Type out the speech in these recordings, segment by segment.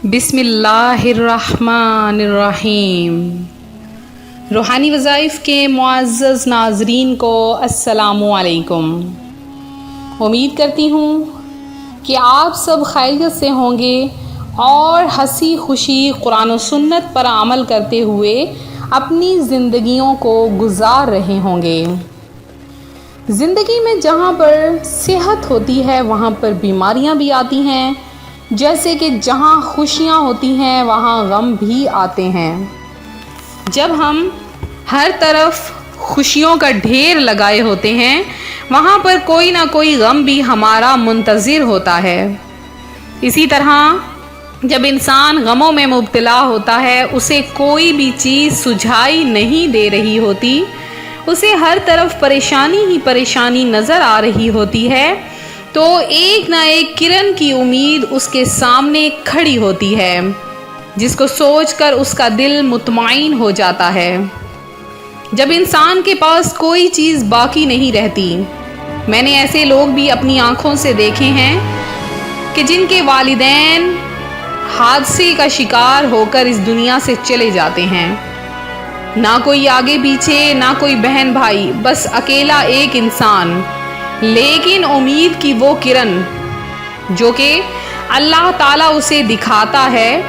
بسم اللہ الرحمن الرحیم۔ روحانی وظائف کے معزز ناظرین کو السلام علیکم۔ امید کرتی ہوں کہ آپ سب خیریت سے ہوں گے اور ہنسی خوشی قرآن و سنت پر عمل کرتے ہوئے اپنی زندگیوں کو گزار رہے ہوں گے۔ زندگی میں جہاں پر صحت ہوتی ہے وہاں پر بیماریاں بھی آتی ہیں، جیسے کہ جہاں خوشیاں ہوتی ہیں وہاں غم بھی آتے ہیں۔ جب ہم ہر طرف خوشیوں کا ڈھیر لگائے ہوتے ہیں وہاں پر کوئی نہ کوئی غم بھی ہمارا منتظر ہوتا ہے۔ اسی طرح جب انسان غموں میں مبتلا ہوتا ہے، اسے کوئی بھی چیز سجھائی نہیں دے رہی ہوتی، اسے ہر طرف پریشانی ہی پریشانی نظر آ رہی ہوتی ہے، تو ایک نہ ایک کرن کی امید اس کے سامنے کھڑی ہوتی ہے، جس کو سوچ کر اس کا دل مطمئن ہو جاتا ہے۔ جب انسان کے پاس کوئی چیز باقی نہیں رہتی، میں نے ایسے لوگ بھی اپنی آنکھوں سے دیکھے ہیں کہ جن کے والدین حادثے کا شکار ہو کر اس دنیا سے چلے جاتے ہیں، نہ کوئی آگے پیچھے، نہ کوئی بہن بھائی، بس اکیلا ایک انسان، لیکن امید کی وہ کرن جو کہ اللہ تعالیٰ اسے دکھاتا ہے،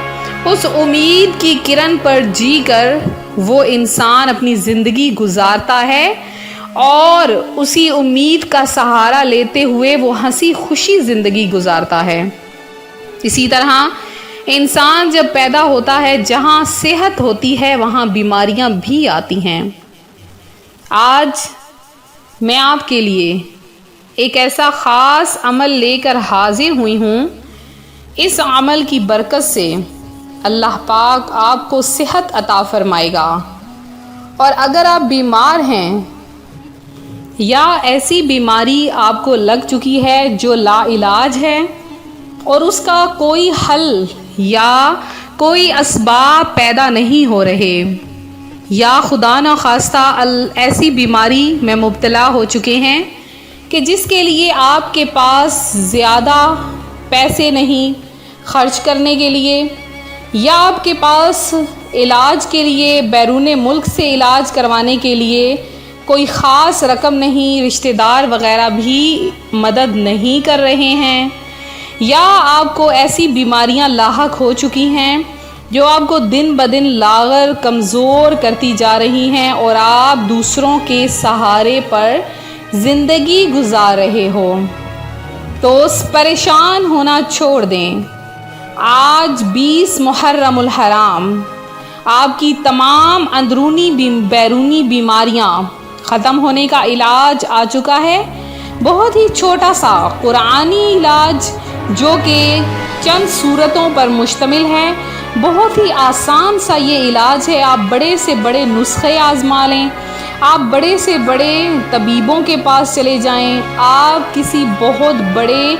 اس امید کی کرن پر جی کر وہ انسان اپنی زندگی گزارتا ہے اور اسی امید کا سہارا لیتے ہوئے وہ ہنسی خوشی زندگی گزارتا ہے۔ اسی طرح انسان جب پیدا ہوتا ہے، جہاں صحت ہوتی ہے وہاں بیماریاں بھی آتی ہیں۔ آج میں آپ کے لیے ایک ایسا خاص عمل لے کر حاضر ہوئی ہوں۔ اس عمل کی برکت سے اللہ پاک آپ کو صحت عطا فرمائے گا، اور اگر آپ بیمار ہیں یا ایسی بیماری آپ کو لگ چکی ہے جو لا علاج ہے اور اس کا کوئی حل یا کوئی اسباب پیدا نہیں ہو رہے، یا خدا نخواستہ ایسی بیماری میں مبتلا ہو چکے ہیں کہ جس کے لیے آپ کے پاس زیادہ پیسے نہیں خرچ کرنے کے لیے، یا آپ کے پاس علاج کے لیے بیرون ملک سے علاج کروانے کے لیے کوئی خاص رقم نہیں، رشتہ دار وغیرہ بھی مدد نہیں کر رہے ہیں، یا آپ کو ایسی بیماریاں لاحق ہو چکی ہیں جو آپ کو دن بدن لاغر کمزور کرتی جا رہی ہیں اور آپ دوسروں کے سہارے پر زندگی گزار رہے ہو، تو پریشان ہونا چھوڑ دیں۔ آج 20 محرم الحرام آپ کی تمام اندرونی بیرونی بیماریاں ختم ہونے کا علاج آ چکا ہے۔ بہت ہی چھوٹا سا قرآنی علاج جو کہ چند صورتوں پر مشتمل ہے، بہت ہی آسان سا یہ علاج ہے۔ آپ بڑے سے بڑے نسخے آزما لیں، آپ بڑے سے بڑے طبیبوں کے پاس چلے جائیں، آپ کسی بہت بڑے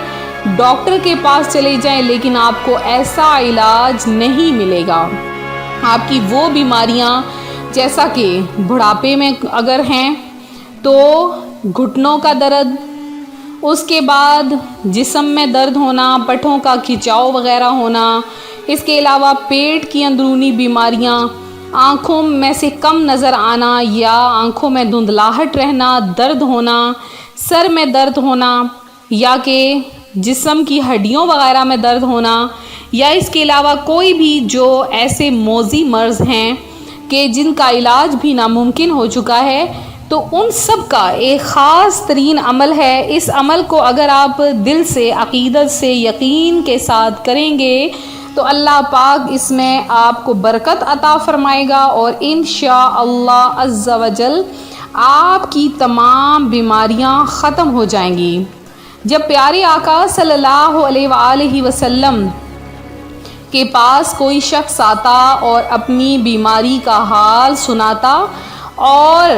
ڈاکٹر کے پاس چلے جائیں، لیکن آپ کو ایسا علاج نہیں ملے گا۔ آپ کی وہ بیماریاں جیسا کہ بڑھاپے میں اگر ہیں تو گھٹنوں کا درد، اس کے بعد جسم میں درد ہونا، پٹھوں کا کھچاؤ وغیرہ ہونا، اس کے علاوہ پیٹ کی اندرونی بیماریاں، آنکھوں میں سے کم نظر آنا یا آنکھوں میں دھندلاہٹ رہنا، درد ہونا، سر میں درد ہونا، یا کہ جسم کی ہڈیوں وغیرہ میں درد ہونا، یا اس کے علاوہ کوئی بھی جو ایسے موذی مرض ہیں کہ جن کا علاج بھی ناممکن ہو چکا ہے، تو ان سب کا ایک خاص ترین عمل ہے۔ اس عمل کو اگر آپ دل سے، عقیدت سے، یقین کے ساتھ کریں گے تو اللہ پاک اس میں آپ کو برکت عطا فرمائے گا، اور انشاءاللہ عز و جل آپ کی تمام بیماریاں ختم ہو جائیں گی۔ جب پیارے آقا صلی اللہ علیہ وآلہ وسلم کے پاس کوئی شخص آتا اور اپنی بیماری کا حال سناتا اور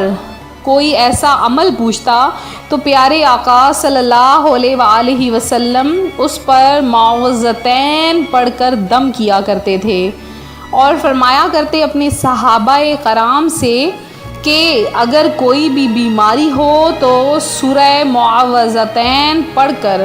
کوئی ایسا عمل پوچھتا تو پیارے آقا صلی اللہ علیہ وآلہ وسلم اس پر معوذتین پڑھ کر دم کیا کرتے تھے، اور فرمایا کرتے اپنے صحابہ کرام سے کہ اگر کوئی بھی بیماری ہو تو سورہ معوذتین پڑھ کر